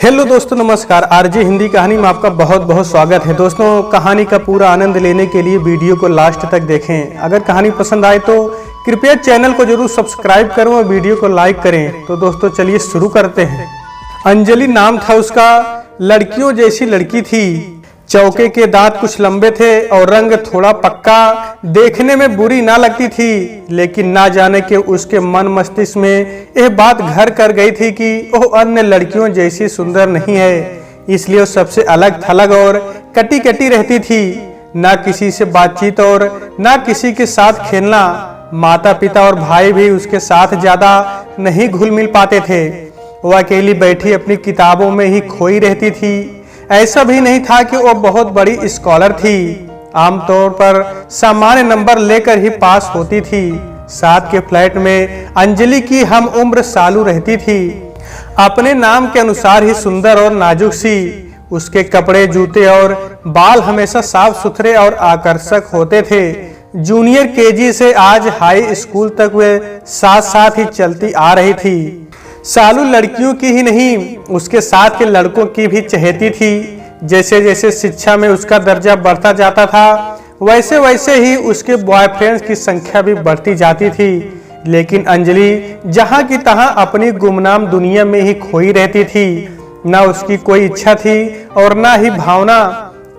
Hello दोस्तों, नमस्कार। RJ Hindi कहानी में आपका बहुत बहुत स्वागत है। दोस्तों, कहानी का पूरा आनंद लेने के लिए वीडियो को लास्ट तक देखें। अगर कहानी पसंद आए तो कृपया चैनल को जरूर सब्सक्राइब करें और वीडियो को लाइक करें। तो दोस्तों चलिए शुरू करते हैं। अंजलि नाम था उसका। लड़कियों जैसी लड़की थी। चौके के दांत कुछ लंबे थे और रंग थोड़ा पक्का। देखने में बुरी ना लगती थी, लेकिन ना जाने के उसके मन मस्तिष्क में यह बात घर कर गई थी कि वह अन्य लड़कियों जैसी सुंदर नहीं है। इसलिए वो सबसे अलग थलग और कटी कटी रहती थी। ना किसी से बातचीत और ना किसी के साथ खेलना। माता पिता और भाई भी उसके साथ ज्यादा नहीं घुल मिल पाते थे। वो अकेली बैठी अपनी किताबों में ही खोई रहती थी। ऐसा भी नहीं था कि वो बहुत बड़ी स्कॉलर थी। आमतौर पर सामान्य नंबर लेकर ही पास होती थी। साथ के फ्लैट में अंजलि की हम उम्र सालू रहती थी। अपने नाम के अनुसार ही सुंदर और नाजुक सी। उसके कपड़े, जूते और बाल हमेशा साफ सुथरे और आकर्षक होते थे। जूनियर केजी से आज हाई स्कूल तक वे साथ साथ ही चलती आ रही थी। सालू लड़कियों की ही नहीं, उसके साथ के लड़कों की भी चहेती थी। जैसे जैसे शिक्षा में उसका दर्जा बढ़ता जाता था, वैसे वैसे ही उसके बॉयफ्रेंड्स की संख्या भी बढ़ती जाती थी। लेकिन अंजलि जहां की तहां अपनी गुमनाम दुनिया में ही खोई रहती थी। ना उसकी कोई इच्छा थी और ना ही भावना।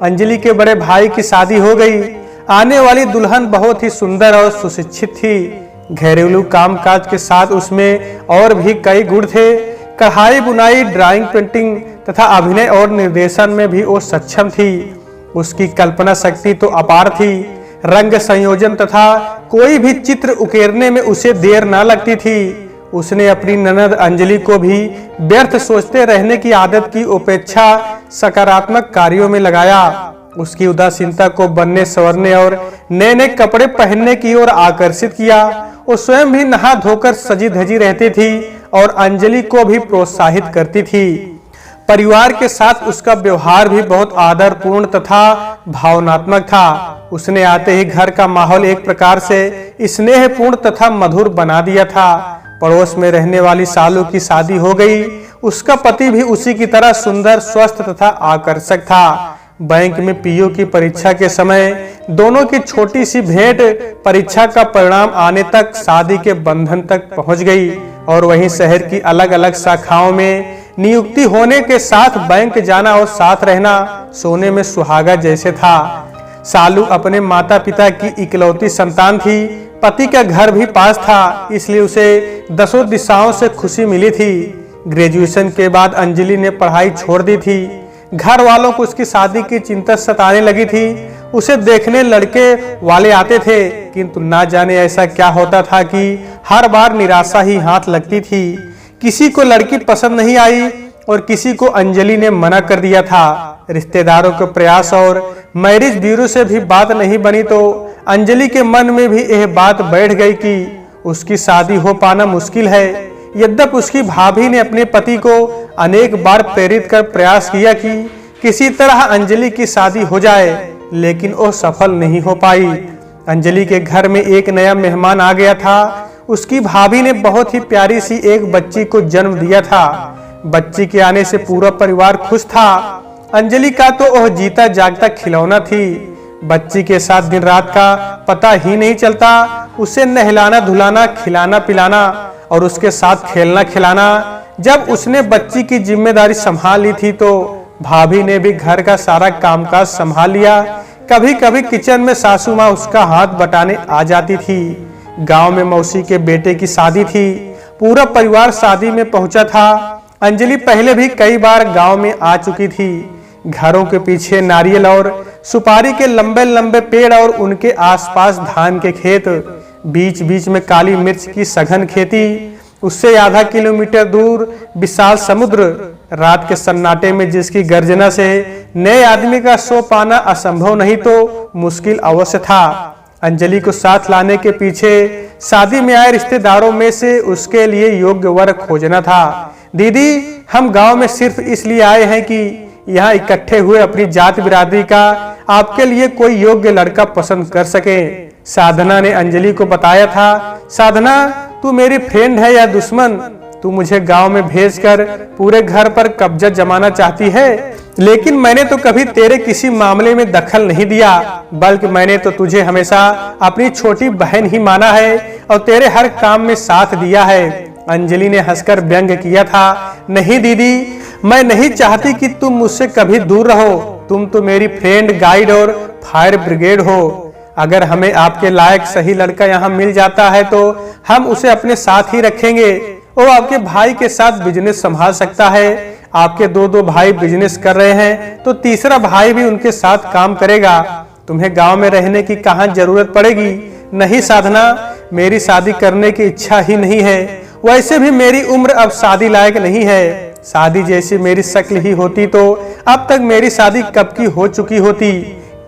अंजलि के बड़े भाई की शादी हो गई। आने वाली दुल्हन बहुत ही सुंदर और सुशिक्षित थी। घरेलू कामकाज के साथ उसमें और भी कई गुण थे। कढ़ाई बुनाई, ड्राइंग, पेंटिंग तथा अभिनय और निर्देशन में भी वो सक्षम थी। उसकी कल्पना शक्ति तो अपार थी। रंग संयोजन तथा कोई भी चित्र उकेरने में उसे देर ना लगती थी। उसने अपनी ननद अंजलि को भी व्यर्थ सोचते रहने की आदत की उपेक्षा सकारात्मक कार्यों में लगाया। उसकी उदासीनता को बनने संवरने और नए नए कपड़े पहनने की ओर आकर्षित किया। वो स्वयं भी नहा धोकर सजी धजी रहती थी और अंजलि को भी प्रोत्साहित करती थी। परिवार के साथ उसका व्यवहार भी बहुत आदरपूर्ण तथा भावनात्मक था। उसने आते ही घर का माहौल एक प्रकार से स्नेहपूर्ण तथा मधुर बना दिया था। पड़ोस में रहने वाली सालू की शादी हो गई। उसका पति भी उसी की तरह सुंदर, स्वस्थ तथा आकर्षक था। बैंक में पीओ की परीक्षा के समय दोनों की छोटी सी भेंट परीक्षा का परिणाम आने तक शादी के बंधन तक पहुंच गई और वहीं शहर की अलग अलग शाखाओं में नियुक्ति होने के साथ बैंक जाना और साथ रहना सोने में सुहागा जैसे था। सालू अपने माता पिता की इकलौती संतान थी। पति का घर भी पास था, इसलिए उसे दसों दिशाओं से खुशी मिली थी। ग्रेजुएशन के बाद अंजलि ने पढ़ाई छोड़ दी थी। घर वालों को उसकी शादी की चिंता सताने लगी थी। उसे देखने लड़के वाले आते थे, किंतु ना जाने ऐसा क्या होता था कि हर बार निराशा ही हाथ लगती थी। किसी को लड़की पसंद नहीं आई और किसी को अंजलि ने मना कर दिया था। रिश्तेदारों के प्रयास और मैरिज ब्यूरो से भी बात नहीं बनी तो अंजलि के मन में भी यह बात बैठ गई कि उसकी शादी हो पाना मुश्किल है। यद्यपि उसकी भाभी ने अपने पति को अनेक बार प्रेरित कर प्रयास किया कि किसी तरह अंजलि की शादी हो जाए, लेकिन वो सफल नहीं हो पाई। अंजलि के घर में एक नया मेहमान आ गया था। उसकी भाभी ने बहुत ही प्यारी सी एक बच्ची को जन्म दिया था। बच्ची के आने से पूरा परिवार खुश था। अंजलि का तो वह जीता जागता खिलौना थी। बच्ची के साथ दिन रात का पता ही नहीं चलता। उसे नहलाना धुलाना, खिलाना पिलाना और उसके साथ खेलना खिलाना। जब उसने बच्ची की जिम्मेदारी संभाल ली थी तो भाभी ने भी घर का सारा कामकाज संभाल लिया। कभी कभी किचन में सासू माँ उसका हाथ बटाने आ जाती थी। गांव में मौसी के बेटे की शादी थी। पूरा परिवार शादी में पहुंचा था। अंजलि पहले भी कई बार गांव में आ चुकी थी। घरों के पीछे नारियल और सुपारी के लंबे लंबे पेड़ और उनके आसपास धान के खेत, बीच बीच में काली मिर्च की सघन खेती। उससे आधा किलोमीटर दूर विशाल समुद्र। रात के सन्नाटे में जिसकी गर्जना से नए आदमी का सो पाना असंभव नहीं तो मुश्किल अवश्य था। अंजलि को साथ लाने के पीछे शादी में आए रिश्तेदारों में से उसके लिए योग्य वर खोजना था। दीदी, हम गांव में सिर्फ इसलिए आए हैं कि यहाँ इकट्ठे हुए अपनी जात बिरादरी का आपके लिए कोई योग्य लड़का पसंद कर सके। साधना ने अंजलि को बताया था। साधना, तू मेरी फ्रेंड है या दुश्मन? तू मुझे गांव में भेजकर पूरे घर पर कब्जा जमाना चाहती है, लेकिन मैंने तो कभी तेरे किसी मामले में दखल नहीं दिया, बल्कि मैंने तो तुझे हमेशा अपनी छोटी बहन ही माना है और तेरे हर काम में साथ दिया है। अंजलि ने हंसकर व्यंग किया था। नहीं दीदी, मैं नहीं चाहती कि तुम मुझसे कभी दूर रहो। तुम तो मेरी फ्रेंड, गाइड और फायर ब्रिगेड हो। अगर हमें आपके लायक सही लड़का यहाँ मिल जाता है तो हम उसे अपने साथ ही रखेंगे। वो आपके भाई के साथ बिजनेस संभाल सकता है। आपके दो भाई बिजनेस कर रहे हैं तो तीसरा भाई भी उनके साथ काम करेगा। तुम्हें गांव में रहने की कहाँ जरूरत पड़ेगी। नहीं साधना, मेरी शादी करने की इच्छा ही नहीं है। वैसे भी मेरी उम्र अब शादी लायक नहीं है। शादी जैसी मेरी शक्ल ही होती तो अब तक मेरी शादी कब की हो चुकी होती।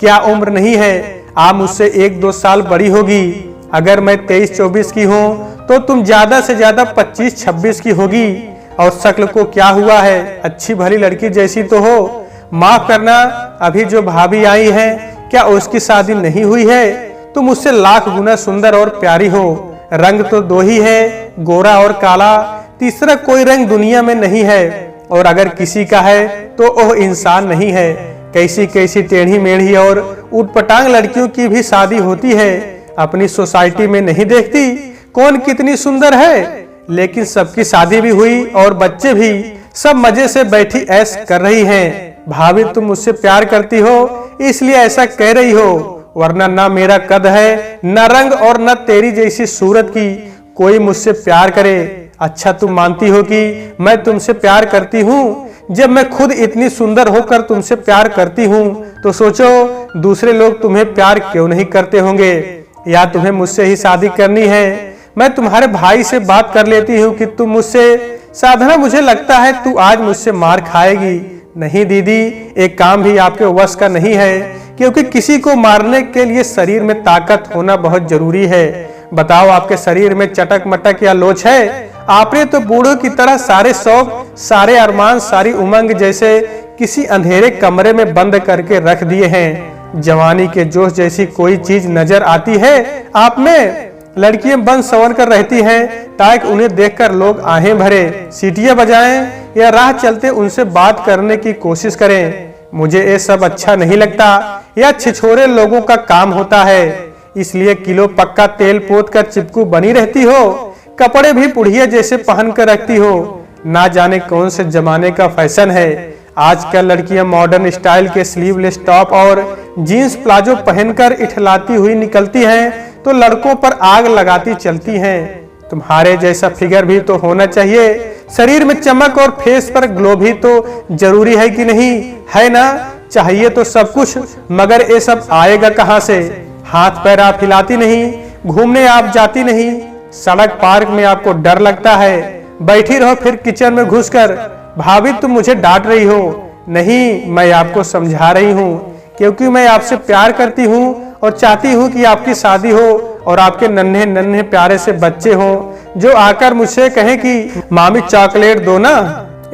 क्या उम्र नहीं है, आप मुझसे 1-2 साल बड़ी होगी। अगर मैं 23-24 की हूँ तो तुम ज्यादा से ज्यादा 25-26 की होगी। और शक्ल को क्या हुआ है, अच्छी भली लड़की जैसी तो हो। माफ करना, अभी जो भाभी आई है क्या उसकी शादी नहीं हुई है। तुम मुझसे लाख गुना सुंदर और प्यारी हो। रंग तो 2 ही है, गोरा और काला, तीसरा कोई रंग दुनिया में नहीं है। और अगर किसी का है तो वह इंसान नहीं है। कैसी कैसी टेढ़ी मेढ़ी और उटपटांग लड़कियों की भी शादी होती है। अपनी सोसाइटी में नहीं देखती कौन कितनी सुंदर है। लेकिन सबकी शादी भी हुई और बच्चे भी, सब मजे से बैठी ऐश कर रही हैं। भाभी, तुम मुझसे प्यार करती हो इसलिए ऐसा कह रही हो, वरना ना मेरा कद है, न रंग और न तेरी जैसी सूरत की कोई मुझसे प्यार करे। अच्छा, तुम मानती हो कि मैं तुमसे प्यार करती हूँ? जब मैं खुद इतनी सुंदर होकर तुमसे प्यार करती हूँ तो सोचो दूसरे लोग तुम्हें प्यार क्यों नहीं करते होंगे। या तुम्हें मुझसे ही शादी करनी है? मैं तुम्हारे भाई से बात कर लेती हूँ कि तुम मुझसे। साधना, मुझे लगता है तू आज मुझसे मार खाएगी। नहीं दीदी, एक काम भी आपके वश का नहीं है, क्योंकि किसी को मारने के लिए शरीर में ताकत होना बहुत जरूरी है। बताओ, आपके शरीर में चटक मटक या लोच है? आपने तो बूढ़ों की तरह सारे शौक, सारे अरमान, सारी उमंग जैसे किसी अंधेरे कमरे में बंद करके रख दिए हैं। जवानी के जोश जैसी कोई चीज नजर आती है आप में? लड़कियां बन संवर कर रहती हैं ताकि उन्हें देखकर लोग आहें भरे, सीटियां बजाएं या राह चलते उनसे बात करने की कोशिश करें। मुझे ये सब अच्छा नहीं लगता। यह छिछोरे लोगों का काम होता है, इसलिए किलो पक्का तेल पोत कर चिपकू बनी रहती हो। कपड़े भी बुढ़िया जैसे पहन कर रखती हो। ना जाने कौन से जमाने का फैशन है। आजकल लड़कियां मॉडर्न स्टाइल के स्लीवलेस टॉप और जीन्स प्लाजो पहनकर इठलाती हुई निकलती हैं तो लड़कों पर आग लगाती चलती हैं। तुम्हारे जैसा फिगर भी तो होना चाहिए। शरीर में चमक और फेस पर ग्लो भी तो जरूरी है कि नहीं है ना? चाहिए तो सब कुछ, मगर ये सब आएगा कहाँ से? हाथ पैर आप हिलाती नहीं, घूमने आप जाती नहीं, सड़क पार्क में आपको डर लगता है, बैठी रहो फिर किचन में घुसकर। भाभी, तुम मुझे डांट रही हो? नहीं, मैं आपको समझा रही हूँ, क्योंकि मैं आपसे प्यार करती हूँ और चाहती हूँ कि आपकी शादी हो और आपके नन्हे नन्हे प्यारे से बच्चे हो जो आकर मुझसे कहें कि मामी चॉकलेट दो ना।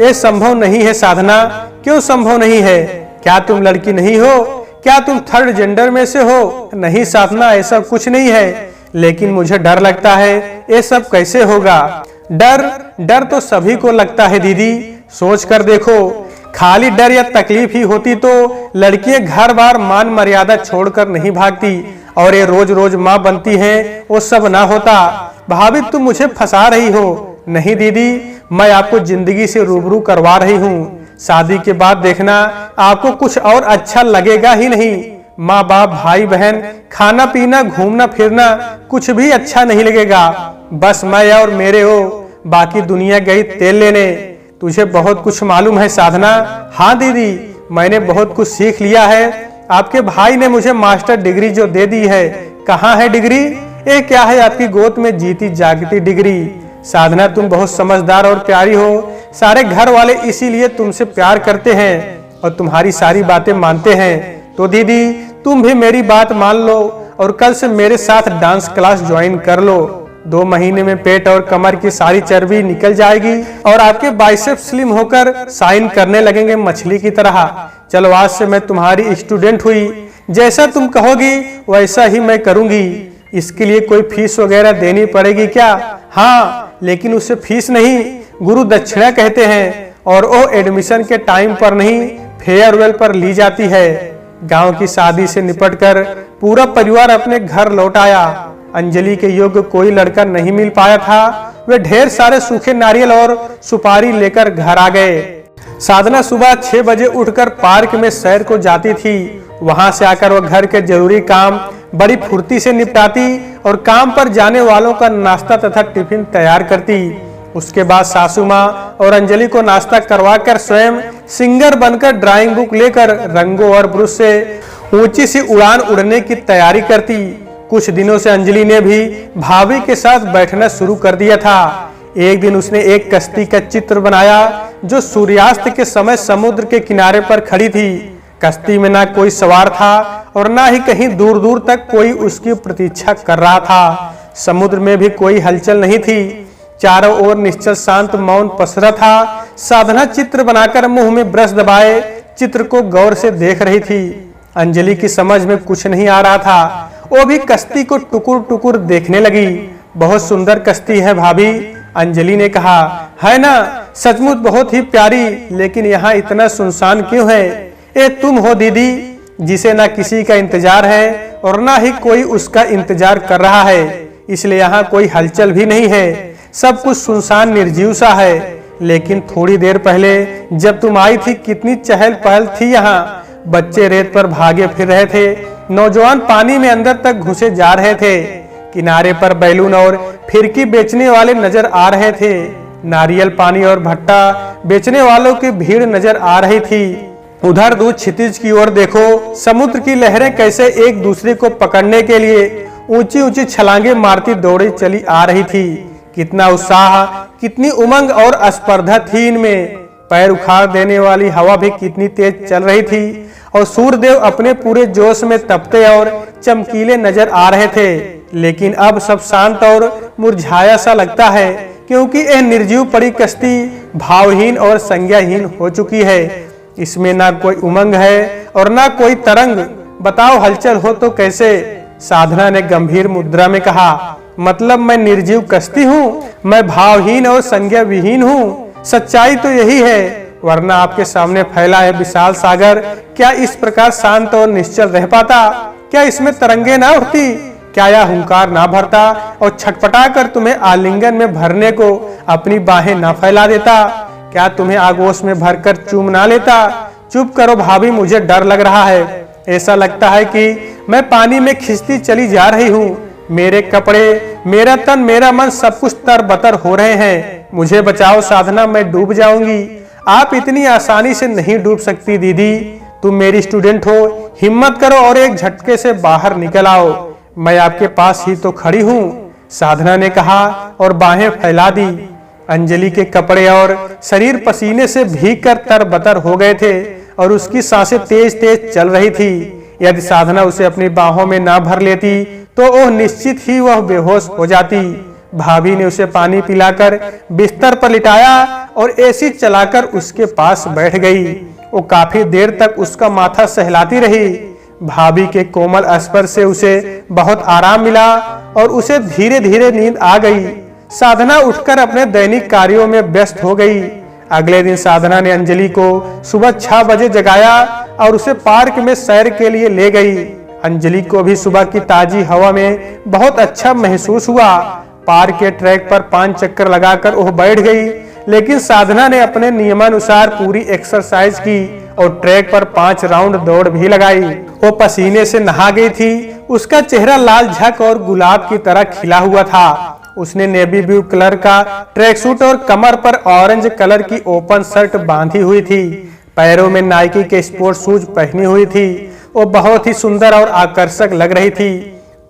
ये संभव नहीं है साधना। क्यों संभव नहीं है? क्या तुम लड़की नहीं हो? क्या तुम थर्ड जेंडर में से हो? नहीं साधना, ऐसा कुछ नहीं है, लेकिन मुझे डर लगता है। ये सब कैसे होगा? डर तो सभी को लगता है दीदी। सोच कर देखो, खाली डर या तकलीफ ही होती तो लड़कियां घर बार मान मर्यादा छोड़कर नहीं भागती और ये रोज रोज माँ बनती हैं, वो सब ना होता। भाभी, तुम मुझे फंसा रही हो। नहीं दीदी, मैं आपको जिंदगी से रूबरू करवा रही हूँ। शादी के बाद देखना, आपको कुछ और अच्छा लगेगा ही नहीं। माँ बाप, भाई बहन, खाना पीना, घूमना फिरना कुछ भी अच्छा नहीं लगेगा। बस मैं और मेरे हो, बाकी दुनिया गई तेल लेने। तुझे बहुत कुछ मालूम है साधना। हाँ दीदी, मैंने बहुत कुछ सीख लिया है। आपके भाई ने मुझे मास्टर डिग्री जो दे दी है। कहाँ है डिग्री? ये क्या है आपकी गोद में जीती जागती डिग्री? साधना, तुम बहुत समझदार और प्यारी हो। सारे घर वाले इसीलिए तुमसे प्यार करते हैं और तुम्हारी सारी बातें मानते हैं। तो दीदी, तुम भी मेरी बात मान लो और कल से मेरे साथ डांस क्लास ज्वाइन कर लो। 2 महीने में पेट और कमर की सारी चर्बी निकल जाएगी और आपके बाइसेप्स स्लिम होकर शाइन करने लगेंगे मछली की तरह। चलो, आज से मैं तुम्हारी स्टूडेंट हुई। जैसा तुम कहोगी वैसा ही मैं करूंगी। इसके लिए कोई फीस वगैरह देनी पड़ेगी क्या? हाँ, लेकिन उससे फीस नहीं, गुरु दक्षिणा कहते हैं और वो एडमिशन के टाइम पर नहीं फेयरवेल पर ली जाती है। गांव की शादी से निपटकर पूरा परिवार अपने घर लौट आया। अंजलि के योग्य कोई लड़का नहीं मिल पाया था। वे ढेर सारे सूखे नारियल और सुपारी लेकर घर आ गए। साधना सुबह 6 बजे उठकर पार्क में सैर को जाती थी। वहां से आकर वह घर के जरूरी काम बड़ी फुर्ती से निपटाती और काम पर जाने वालों का नाश्ता तथा टिफिन तैयार करती। उसके बाद सासू माँ और अंजलि को नाश्ता करवाकर स्वयं सिंगर बनकर ड्राइंग बुक लेकर रंगों और ब्रश से ऊंची सी उड़ान उड़ने की तैयारी करती। कुछ दिनों से अंजलि ने भी भाभी के साथ बैठना शुरू कर दिया था। एक दिन उसने एक कश्ती का चित्र बनाया जो सूर्यास्त के समय समुद्र के किनारे पर खड़ी थी। कश्ती में ना कोई सवार था और ना ही कहीं दूर दूर तक कोई उसकी प्रतीक्षा कर रहा था। समुद्र में भी कोई हलचल नहीं थी। चारों ओर निश्चल शांत मौन पसरा था। साधना चित्र बनाकर मुंह में ब्रश दबाए चित्र को गौर से देख रही थी। अंजलि की समझ में कुछ नहीं आ रहा था। वो भी कश्ती को टुकुर टुकुर देखने लगी। बहुत सुंदर कश्ती है भाभी, अंजलि ने कहा। है ना, सचमुच बहुत ही प्यारी, लेकिन यहाँ इतना सुनसान क्यों है? ये तुम हो दीदी, जिसे ना किसी का इंतजार है और ना ही कोई उसका इंतजार कर रहा है, इसलिए यहाँ कोई हलचल भी नहीं है। सब कुछ सुनसान निर्जीव सा है। लेकिन थोड़ी देर पहले जब तुम आई थी कितनी चहल पहल थी यहाँ। बच्चे रेत पर भागे फिर रहे थे, नौजवान पानी में अंदर तक घुसे जा रहे थे। किनारे पर बैलून और फिरकी बेचने वाले नजर आ रहे थे। नारियल पानी और भट्टा बेचने वालों की भीड़ नजर आ रही थी। उधर दूर क्षितिज की ओर देखो, समुद्र की लहरें कैसे एक दूसरे को पकड़ने के लिए ऊंची ऊंची छलांगे मारती दौड़ी चली आ रही थी। कितना उत्साह, कितनी उमंग और स्पर्धा थी इनमें। पैर उखाड़ देने वाली हवा भी कितनी तेज चल रही थी और सूर्यदेव अपने पूरे जोश में तपते और चमकीले नजर आ रहे थे। लेकिन अब सब शांत और मुरझाया सा लगता है, क्योंकि यह निर्जीव पड़ी कश्ती भावहीन और संज्ञाहीन हो चुकी है। इसमें ना कोई उमंग है और ना कोई तरंग। बताओ, हलचल हो तो कैसे? साधना ने गंभीर मुद्रा में कहा। मतलब मैं निर्जीव कश्ती हूँ, मैं भावहीन और संज्ञा विहीन हूँ। सच्चाई तो यही है, वरना आपके सामने फैला है विशाल सागर क्या इस प्रकार शांत और निश्चल रह पाता? क्या इसमें तरंगे ना उठती? क्या यह हुंकार ना भरता और छटपटा कर तुम्हें आलिंगन में भरने को अपनी बाहें ना फैला देता? क्या तुम्हें आगोश में भरकर चूम ना लेता? चुप करो भाभी, मुझे डर लग रहा है। ऐसा लगता है कि मैं पानी में खिंचती चली जा रही हूँ। मेरे कपड़े, मेरा तन, मेरा मन सब कुछ तरबतर हो रहे हैं। मुझे बचाओ साधना, मैं डूब जाऊंगी। आप इतनी आसानी से नहीं डूब सकती दीदी, तुम मेरी स्टूडेंट हो। हिम्मत करो और एक झटके से बाहर निकल आओ। मैं आपके पास ही तो खड़ी हूँ, साधना ने कहा और बाहें फैला दी। अंजलि के कपड़े और शरीर पसीने से भीगकर तरबतर हो गए थे और उसकी सांसें तेज तेज चल रही थी। यदि साधना उसे अपनी बाहों में ना भर लेती तो वह निश्चित ही वह बेहोश हो जाती। भाभी ने उसे पानी पिलाकर बिस्तर पर लिटाया और एसी चलाकर उसके पास बैठ गई। वो काफी देर तक उसका माथा सहलाती रही। भाभी के कोमल स्पर्श से उसे बहुत आराम मिला और उसे धीरे धीरे नींद आ गई। साधना उठकर अपने दैनिक कार्यों में व्यस्त हो गई। अगले दिन साधना ने अंजलि को सुबह 6 बजे जगाया और उसे पार्क में सैर के लिए ले गई। अंजलि को भी सुबह की ताजी हवा में बहुत अच्छा महसूस हुआ। पार्क के ट्रैक पर 5 चक्कर लगाकर वह बैठ गई, लेकिन साधना ने अपने नियमानुसार पूरी एक्सरसाइज की और ट्रैक पर 5 राउंड दौड़ भी लगाई। वो पसीने से नहा गई थी। उसका चेहरा लाल झक और गुलाब की तरह खिला हुआ था। उसने नेवी ब्लू कलर का ट्रैक सूट और कमर पर ऑरेंज कलर की ओपन शर्ट बांधी हुई थी। पैरों में नाइकी के स्पोर्ट शूज पहनी हुई थी। वो बहुत ही सुंदर और आकर्षक लग रही थी।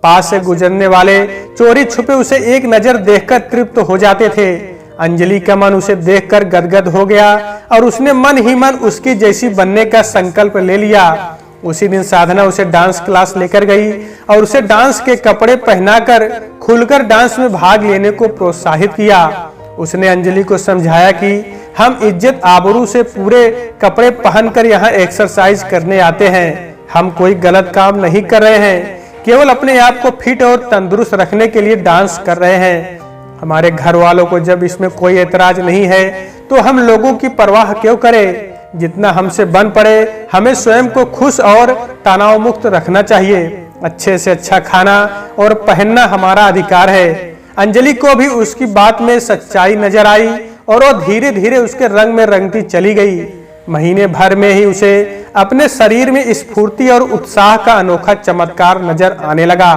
पास से गुजरने वाले चोरी छुपे उसे एक नजर देखकर तृप्त हो जाते थे। अंजलि का मन उसे देखकर गदगद हो गया और उसने मन ही मन उसकी जैसी बनने का संकल्प ले लिया। उसी दिन साधना उसे डांस क्लास लेकर गई और उसे डांस के कपड़े पहनाकर खुलकर डांस में भाग लेने को प्रोत्साहित किया। उसने अंजलि को समझाया कि हम इज्जत आबरू से पूरे कपड़े पहनकर यहाँ एक्सरसाइज करने आते हैं। हम कोई गलत काम नहीं कर रहे हैं, केवल अपने आप को फिट और तंदुरुस्त रखने के लिए डांस कर रहे हैं। हमारे घर वालों को जब इसमें कोई एतराज नहीं है तो हम लोगों की परवाह क्यों करें? जितना हमसे बन पड़े हमें स्वयं को खुश और तनाव मुक्त रखना चाहिए। अच्छे से अच्छा खाना और पहनना हमारा अधिकार है। अंजलि को भी उसकी बात में सच्चाई नजर आई और वो धीरे धीरे उसके रंग में रंगती चली गई। महीने भर में ही उसे अपने शरीर में स्फूर्ति और उत्साह का अनोखा चमत्कार नजर आने लगा।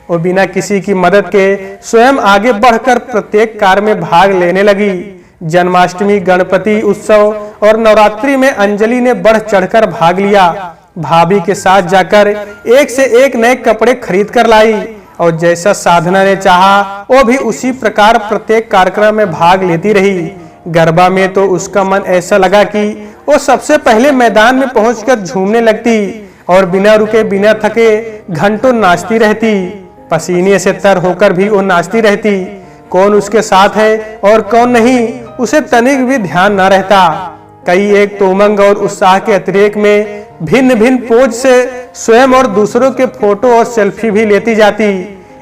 वो बिना किसी की मदद के स्वयं आगे बढ़कर प्रत्येक कार्य में भाग लेने लगी। जन्माष्टमी, गणपति उत्सव और नवरात्रि में अंजलि ने बढ़ चढ़कर भाग लिया। भाभी के साथ जाकर एक से एक नए कपड़े खरीद कर लाई और जैसा साधना ने चाहा वो भी उसी प्रकार प्रत्येक कार्यक्रम में भाग लेती रही। गरबा में तो उसका मन ऐसा लगा कि वो सबसे पहले मैदान में पहुंचकर झूमने लगती और बिना रुके बिना थके घंटों नाचती रहती। पसीने से तर होकर भी वो नाचती रहती। कौन उसके साथ है और कौन नहीं उसे तनिक भी ध्यान न रहता। कई एक तो उमंग और उत्साह के अतिरेक में भिन्न भिन्न पोज से स्वयं और दूसरों के फोटो और सेल्फी भी लेती जाती।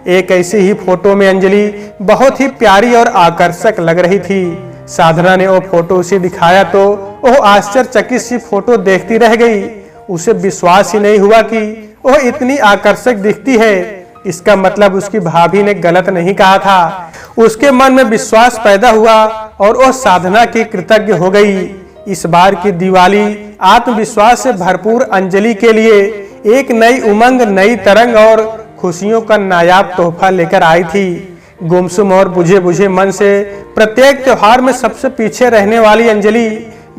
एक ऐसी ही फोटो में अंजलि बहुत ही प्यारी और आकर्षक लग रही थी। साधना ने वो फोटो उसे दिखाया तो वो आश्चर्यचकित सी फोटो देखती रह गई। उसे विश्वास ही नहीं हुआ कि वो इतनी आकर्षक दिखती है। इसका मतलब उसकी भाभी ने गलत नहीं कहा था। उसके मन में विश्वास पैदा हुआ और वो साधना की कृतज्ञ हो गई। इस बार की दिवाली आत्मविश्वास से भरपूर अंजलि के लिए एक नई उमंग, नई तरंग और खुशियों का नायाब तोहफा लेकर आई थी। गुमसुम और बुझे बुझे मन से प्रत्येक त्योहार में सबसे पीछे रहने वाली अंजलि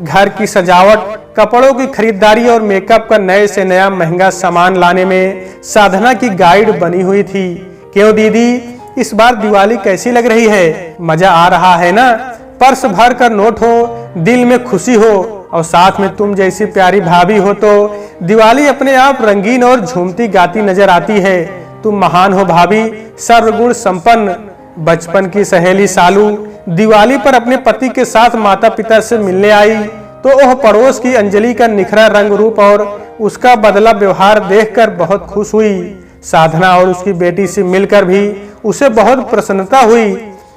घर की सजावट, कपड़ों की खरीदारी और मेकअप का नए से नया महंगा सामान लाने में साधना की गाइड बनी हुई थी। क्यों दीदी, इस बार दिवाली कैसी लग रही है? मजा आ रहा है ना? पर्स भर कर नोट हो, दिल में खुशी हो और साथ में तुम जैसी प्यारी भाभी हो तो दिवाली अपने आप रंगीन और झूमती गाती नजर आती है। तुम महान हो भाभी, सर्वगुण संपन्न। बचपन की सहेली सालू दिवाली पर अपने पति के साथ माता पिता से मिलने आई तो वह पड़ोस की अंजलि का निखरा रंग रूप और उसका बदला व्यवहार देखकर बहुत खुश हुई। साधना और उसकी बेटी से मिलकर भी उसे बहुत प्रसन्नता हुई।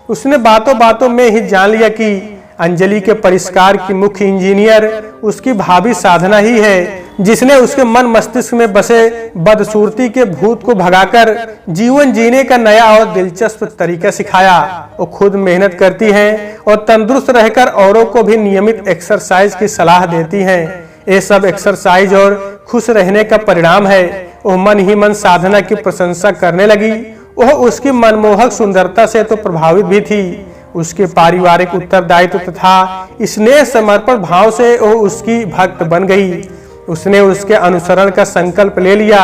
उसने बातों बातों में ही जान लिया कि अंजलि के परिष्कार की मुख्य इंजीनियर उसकी भाभी साधना ही है, जिसने उसके मन मस्तिष्क में बसे बदसूरती के भूत को भगाकर जीवन जीने का नया और दिलचस्प तरीका सिखाया। वो खुद मेहनत करती हैं और तंदुरुस्त रहकर औरों को भी नियमित एक्सरसाइज की सलाह देती हैं। ये सब एक्सरसाइज और खुश रहने का परिणाम है। वो मन ही मन साधना की प्रशंसा करने लगी। वह उसकी मनमोहक सुंदरता से तो प्रभावित भी थी। उसके पारिवारिक उत्तरदायित्व तथा स्नेह समर्पण भाव से वह उसकी भक्त बन गई। उसने उसके अनुसरण का संकल्प ले लिया।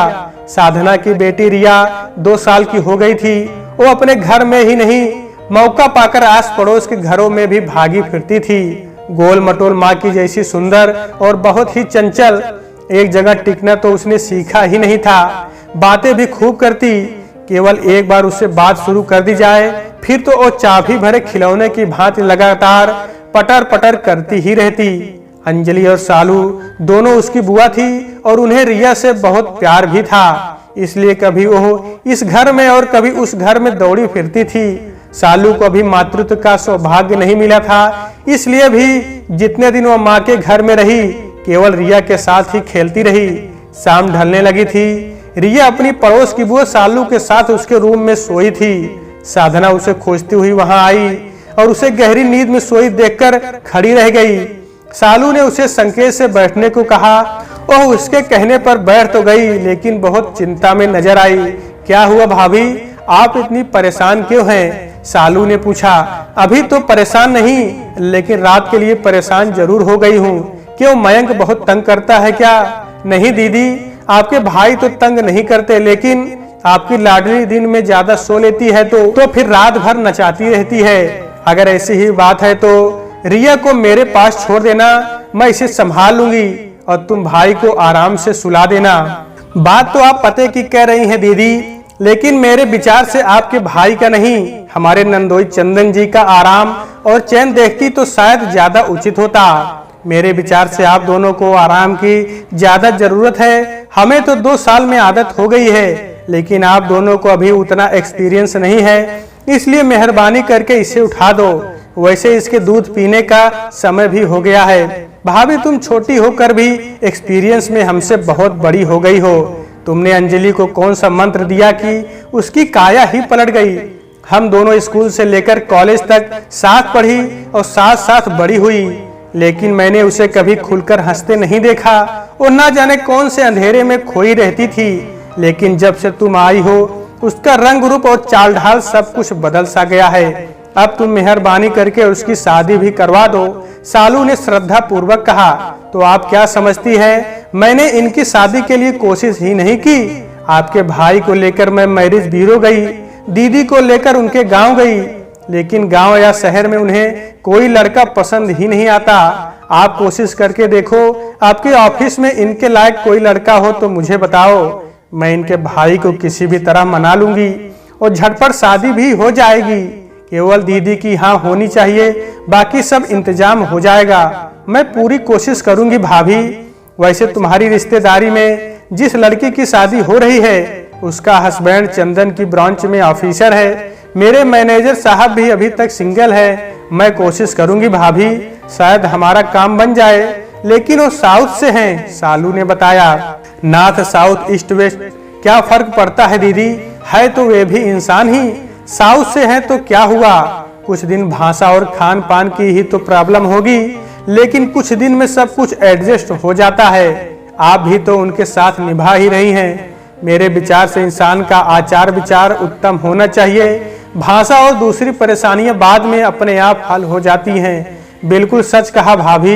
साधना की बेटी रिया 2 साल की हो गई थी। वो अपने घर में ही नहीं, मौका पाकर आस पड़ोस के घरों में भी भागी फिरती थी। गोल मटोल माँ की जैसी सुंदर और बहुत ही चंचल। एक जगह टिकना तो उसने सीखा ही नहीं था। बातें भी खूब करती। केवल एक बार उससे बात शुरू कर दी जाए फिर तो वो चाबी भरे खिलौने की भांति लगातार पटर पटर करती ही रहती। अंजलि और सालू दोनों उसकी बुआ थी और उन्हें रिया से बहुत प्यार भी था। इसलिए कभी वो इस घर में और कभी उस घर में दौड़ी फिरती थी। सालू को अभी मातृत्व का सौभाग्य नहीं मिला था, इसलिए भी जितने दिन वो माँ के घर में रही केवल रिया के साथ ही खेलती रही। शाम ढलने लगी थी। रिया अपनी पड़ोस की बुआ सालू के साथ उसके रूम में सोई थी। साधना उसे खोजती हुई वहां आई और उसे गहरी नींद में सोई देखकर खड़ी रह गई। सालू ने उसे संकेत से बैठने को कहा। वह उसके कहने पर बैठ तो गई लेकिन बहुत चिंता में नजर आई। क्या हुआ भाभी, आप इतनी परेशान क्यों हैं? सालू ने पूछा। अभी तो परेशान नहीं, लेकिन रात के लिए परेशान जरूर हो गई हूँ। क्यों, मयंक बहुत तंग करता है क्या? नहीं दीदी, आपके भाई तो तंग नहीं करते, लेकिन आपकी लाडली दिन में ज्यादा सो लेती है तो फिर रात भर नचाती रहती है। अगर ऐसी ही बात है तो रिया को मेरे पास छोड़ देना, मैं इसे संभाल लूंगी और तुम भाई को आराम से सुला देना। बात तो आप पते की कह रही हैं दीदी, लेकिन मेरे विचार से आपके भाई का नहीं, हमारे नंदोई चंदन जी का आराम और चैन देखती तो शायद ज्यादा उचित होता। मेरे विचार से आप दोनों को आराम की ज्यादा जरूरत है। हमें तो 2 साल में आदत हो गई है, लेकिन आप दोनों को अभी उतना एक्सपीरियंस नहीं है। इसलिए मेहरबानी करके इसे उठा दो। वैसे इसके दूध पीने का समय भी हो गया है। भाभी तुम छोटी होकर भी एक्सपीरियंस में हमसे बहुत बड़ी हो गई हो। तुमने अंजलि को कौन सा मंत्र दिया कि उसकी काया ही पलट गई। हम दोनों स्कूल से लेकर कॉलेज तक साथ पढ़ी और साथ साथ बड़ी हुई, लेकिन मैंने उसे कभी खुलकर हंसते नहीं देखा। और ना जाने कौन से अंधेरे में खोई रहती थी। लेकिन जब से तुम आई हो उसका रंग रूप और चाल ढाल सब कुछ बदल सा गया है। अब तुम मेहरबानी करके उसकी शादी भी करवा दो। सालू ने श्रद्धा पूर्वक कहा। तो आप क्या समझती हैं, मैंने इनकी शादी के लिए कोशिश ही नहीं की। आपके भाई को लेकर मैं मैरिज ब्यूरो गई, दीदी को लेकर उनके गांव गई, लेकिन गांव या शहर में उन्हें कोई लड़का पसंद ही नहीं आता। आप कोशिश करके देखो, आपके ऑफिस में इनके लायक कोई लड़का हो तो मुझे बताओ। मैं इनके भाई को किसी भी तरह मना लूंगी और झटपट शादी भी हो जाएगी। केवल दीदी की हाँ होनी चाहिए, बाकी सब इंतजाम हो जाएगा। मैं पूरी कोशिश करूंगी भाभी। वैसे तुम्हारी रिश्तेदारी में जिस लड़की की शादी हो रही है उसका हस्बैंड चंदन की ब्रांच में ऑफिसर है। मेरे मैनेजर साहब भी अभी तक सिंगल है। मैं कोशिश करूंगी भाभी, शायद हमारा काम बन जाए। लेकिन वो साउथ से हैं, सालू ने बताया। नॉर्थ साउथ ईस्ट वेस्ट क्या फर्क पड़ता है दीदी, है तो वे भी इंसान ही। साउथ से हैं तो क्या हुआ, कुछ दिन भाषा और खान पान की ही तो प्रॉब्लम होगी, लेकिन कुछ दिन में सब कुछ एडजस्ट हो जाता है। आप भी तो उनके साथ निभा ही रही हैं। मेरे विचार से इंसान का आचार विचार उत्तम होना चाहिए। भाषा और दूसरी परेशानियां बाद में अपने आप हल हो जाती हैं। बिल्कुल सच कहा भाभी,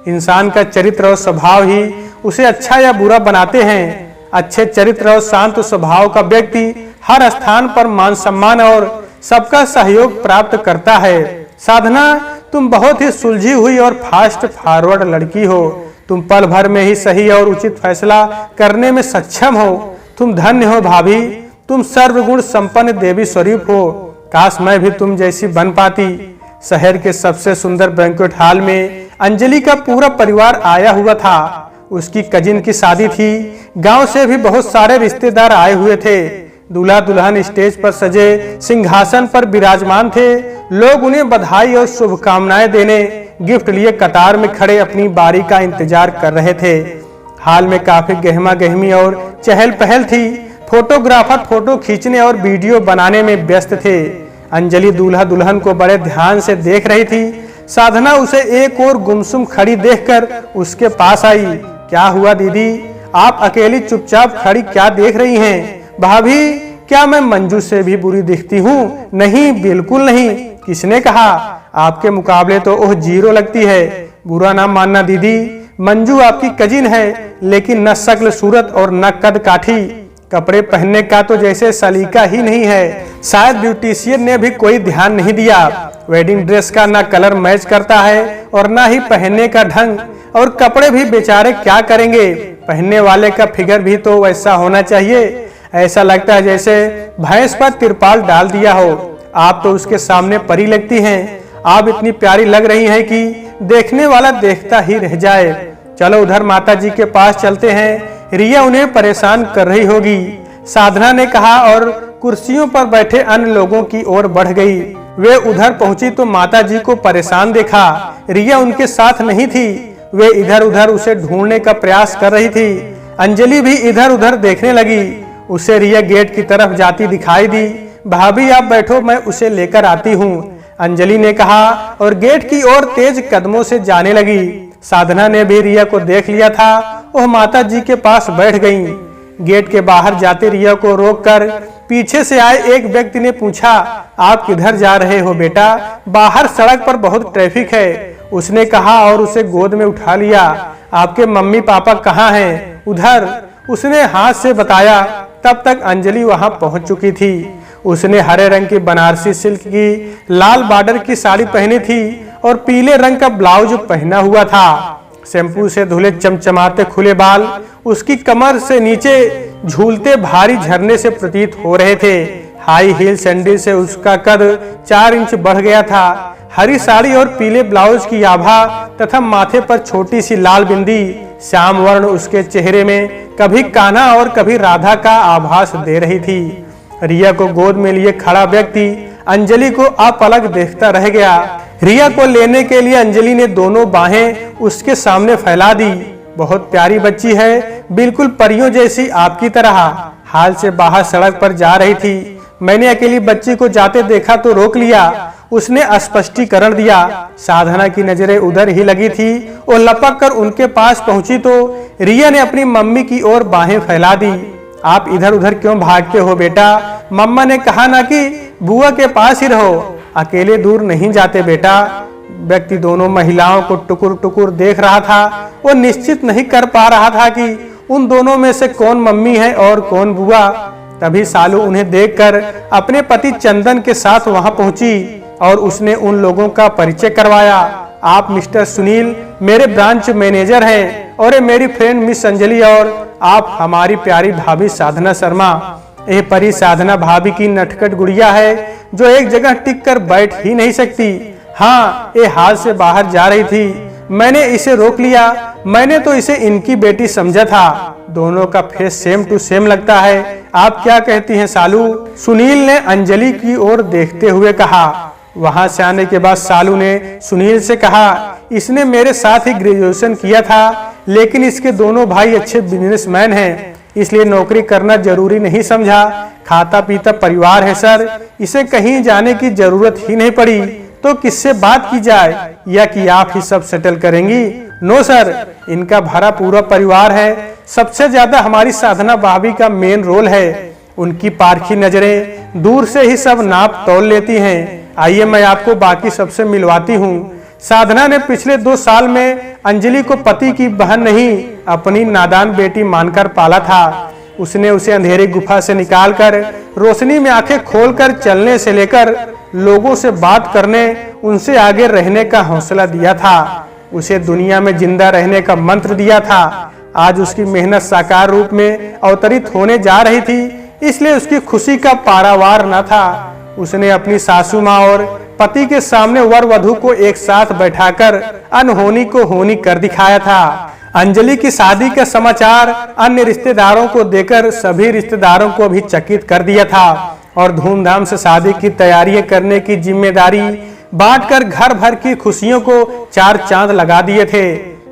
इंसान का चरित्र और स्वभाव ही उसे अच्छा या बुरा बनाते हैं। अच्छे चरित्र और शांत स्वभाव का व्यक्ति हर स्थान पर मान सम्मान और सबका सहयोग प्राप्त करता है। साधना, तुम बहुत ही सुलझी हुई और फास्ट फॉरवर्ड लड़की हो। तुम पल भर में ही सही और उचित फैसला करने में सक्षम हो। तुम धन्य हो भाभी, तुम सर्वगुण संपन्न देवी स्वरूप हो। काश मैं भी तुम जैसी बन पाती। शहर के सबसे सुंदर बैंक्वेट हॉल में अंजलि का पूरा परिवार आया हुआ था। उसकी कजिन की शादी थी। गांव से भी बहुत सारे रिश्तेदार आए हुए थे। दूल्हा दुल्हन स्टेज पर सजे सिंहासन पर विराजमान थे। लोग उन्हें बधाई और शुभकामनाएं देने गिफ्ट लिए कतार में खड़े अपनी बारी का इंतजार कर रहे थे। हाल में काफी गहमा गहमी और चहल पहल थी। फोटोग्राफर फोटो खींचने और वीडियो बनाने में व्यस्त थे। अंजलि दूल्हा दुल्हन को बड़े ध्यान से देख रही थी। साधना उसे एक और गुमसुम खड़ी देखकर उसके पास आई। क्या हुआ दीदी, आप अकेली चुपचाप खड़ी क्या देख रही हैं? भाभी, क्या मैं मंजू से भी बुरी दिखती हूँ? नहीं, बिल्कुल नहीं। किसने कहा? आपके मुकाबले तो ओह जीरो लगती है। बुरा ना मानना दीदी, मंजू आपकी कजिन है, लेकिन न शक्ल सूरत और न कद काठी। कपड़े पहनने का तो जैसे सलीका ही नहीं है। शायद ब्यूटिशियन ने भी कोई ध्यान नहीं दिया। वेडिंग ड्रेस का ना कलर मैच करता है और ना ही पहनने का ढंग। और कपड़े भी बेचारे क्या करेंगे, पहनने वाले का फिगर भी तो वैसा होना चाहिए। ऐसा लगता है जैसे भैंस पर तिरपाल डाल दिया हो। आप तो उसके सामने परी लगती हैं। आप इतनी प्यारी लग रही हैं कि देखने वाला देखता ही रह जाए। चलो उधर माता जी के पास चलते हैं, रिया उन्हें परेशान कर रही होगी, साधना ने कहा और कुर्सियों पर बैठे अन्य लोगों की ओर बढ़ गई। वे उधर पहुंची तो माता जी को परेशान देखा। रिया उनके साथ नहीं थी। वे इधर उधर उसे ढूंढने का प्रयास कर रही थी। अंजलि भी इधर उधर देखने लगी। उसे रिया गेट की तरफ जाती दिखाई दी। भाभी आप बैठो, मैं उसे लेकर आती हूँ, अंजलि ने कहा और गेट की ओर तेज कदमों से जाने लगी। साधना ने भी रिया को देख लिया था। वह माता जी के पास बैठ गईं। गेट के बाहर जाते रिया को रोककर पीछे से आए एक व्यक्ति ने पूछा, आप किधर जा रहे हो बेटा? बाहर सड़क पर बहुत ट्रैफिक है, उसने कहा और उसे गोद में उठा लिया। आपके मम्मी पापा कहाँ हैं? उधर, उसने हाथ से बताया। तब तक अंजलि वहां पहुंच चुकी थी। उसने हरे रंग की बनारसी सिल्क की लाल बॉर्डर की साड़ी पहनी थी और पीले रंग का ब्लाउज पहना हुआ था। शैम्पू से धुले चमचमाते खुले बाल उसकी कमर से नीचे झूलते भारी झरने से प्रतीत हो रहे थे। हाई हील सैंडल से उसका कद 4 इंच बढ़ गया था। हरी साड़ी और पीले ब्लाउज की आभा तथा माथे पर छोटी सी लाल बिंदी श्याम वर्ण उसके चेहरे में कभी कान्हा और कभी राधा का आभास दे रही थी। रिया को गोद में लिए खड़ा व्यक्ति अंजलि को अपलक देखता रह गया। रिया को लेने के लिए अंजलि ने दोनों बाहें उसके सामने फैला दी। बहुत प्यारी बच्ची है, बिल्कुल परियों जैसी, आपकी तरह। हाल से बाहर सड़क पर जा रही थी। मैंने अकेली बच्ची को जाते देखा तो रोक लिया। उसने स्पष्टीकरण दिया। साधना की नजरें उधर ही लगी थी। वो लपक कर उनके पास पहुंची तो रिया ने अपनी मम्मी की ओर बाहें फैला दी। आप इधर उधर क्यों भागते हो बेटा? मम्मा ने कहा ना कि बुआ के पास ही रहो, अकेले दूर नहीं जाते बेटा। व्यक्ति दोनों महिलाओं को टुकुर टुकुर देख रहा था। वो निश्चित नहीं कर पा रहा था कि उन दोनों में से कौन मम्मी है और कौन बुआ। तभी सालू उन्हें देखकर अपने पति चंदन के साथ वहां पहुंची और उसने उन लोगों का परिचय करवाया। आप मिस्टर सुनील मेरे ब्रांच मैनेजर हैं और ये मेरी फ्रेंड मिस अंजलि और आप हमारी प्यारी भाभी साधना शर्मा। ये परी साधना भाभी की नटखट गुड़िया है जो एक जगह टिक कर बैठ ही नहीं सकती। हाँ, ये हाल से बाहर जा रही थी। मैंने इसे रोक लिया। मैंने तो इसे इनकी बेटी समझा था। दोनों का फेस सेम टू सेम लगता है। आप क्या कहती हैं सालू? सुनील ने अंजलि की ओर देखते हुए कहा। वहां से आने के बाद सालू ने सुनील से कहा, इसने मेरे साथ ही ग्रेजुएशन किया था, लेकिन इसके दोनों भाई अच्छे बिजनेसमैन हैं, इसलिए नौकरी करना जरूरी नहीं समझा। खाता पीता परिवार है सर, इसे कहीं जाने की जरूरत ही नहीं पड़ी तो किससे बात की जाए, या कि आप ही सब सेटल करेंगी? नो सर, इनका भरा पूरा परिवार है। सबसे ज्यादा हमारी साधना भाभी का मेन रोल है। उनकी पारखी नजरें दूर से ही सब नाप तोल लेती हैं। आइए मैं आपको बाकी सबसे मिलवाती हूँ। साधना ने पिछले 2 साल में अंजलि को पति की बहन नहीं, अपनी नादान बेटी मानकर पाला था। उसने उसे अंधेरी गुफा से निकालकर रोशनी में आंखें खोलकर चलने से लेकर लोगों से बात करने, उनसे आगे रहने का हौसला दिया था। उसे दुनिया में जिंदा रहने का मंत्र दिया था। आज उसकी मेहनत साकार रूप में अवतरित होने जा रही थी, इसलिए उसकी खुशी का पारावार न था। उसने अपनी सासू माँ और पति के सामने वर वधू को एक साथ बैठाकर अनहोनी को होनी कर दिखाया था। अंजलि की शादी का समाचार अन्य रिश्तेदारों को देकर सभी रिश्तेदारों को भी चकित कर दिया था और धूमधाम से शादी की तैयारियां करने की जिम्मेदारी बांटकर घर भर की खुशियों को 4 चांद लगा दिए थे।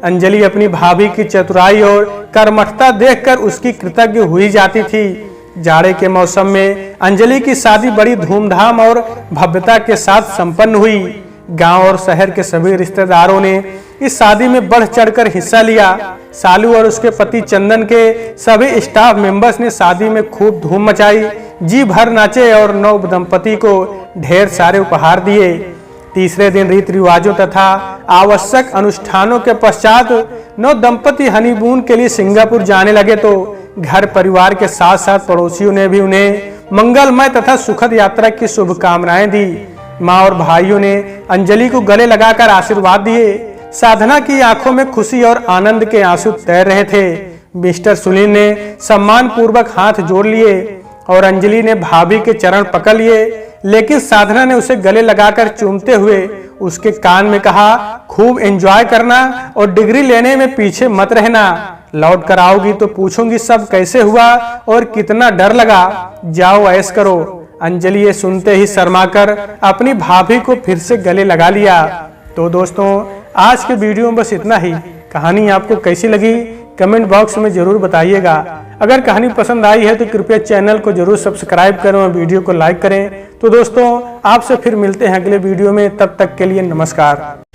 अंजलि अपनी भाभी की चतुराई और कर्मठता देखकर उसकी कृतज्ञ हुई जाती थी। जाड़े के मौसम में अंजलि की शादी बड़ी धूमधाम और भव्यता के साथ संपन्न हुई। गांव और शहर के सभी रिश्तेदारों ने इस शादी में बढ़ चढ़कर हिस्सा लिया। सालू और उसके पति चंदन के सभी स्टाफ मेंबर्स ने शादी में खूब धूम मचाई, जी भर नाचे और नव दंपति को ढेर सारे उपहार दिए। तीसरे दिन रीति रिवाजों तथा आवश्यक अनुष्ठानों के पश्चात नव दंपति हनीमून के लिए सिंगापुर जाने लगे तो घर परिवार के साथ साथ पड़ोसियों ने भी उन्हें मंगलमय तथा सुखद यात्रा की शुभकामनाएं दी। माँ और भाइयों ने अंजलि को गले लगाकर आशीर्वाद दिए। साधना की आंखों में खुशी और आनंद के आंसू तैर रहे थे। मिस्टर सुनील ने सम्मान पूर्वक हाथ जोड़ लिए और अंजलि ने भाभी के चरण पकड़ लिए, लेकिन साधना ने उसे गले लगाकर चूमते हुए उसके कान में कहा, खूब एंजॉय करना और डिग्री लेने में पीछे मत रहना। लौट कर आओगी तो पूछूंगी सब कैसे हुआ और कितना डर लगा। जाओ ऐश करो। अंजलि ये सुनते ही शर्माकर अपनी भाभी को फिर से गले लगा लिया। तो दोस्तों, आज के वीडियो में बस इतना ही। कहानी आपको कैसी लगी कमेंट बॉक्स में जरूर बताइएगा। अगर कहानी पसंद आई है तो कृपया चैनल को जरूर सब्सक्राइब करें और वीडियो को लाइक करें। तो दोस्तों, आपसे फिर मिलते हैं अगले वीडियो में। तब तक के लिए नमस्कार।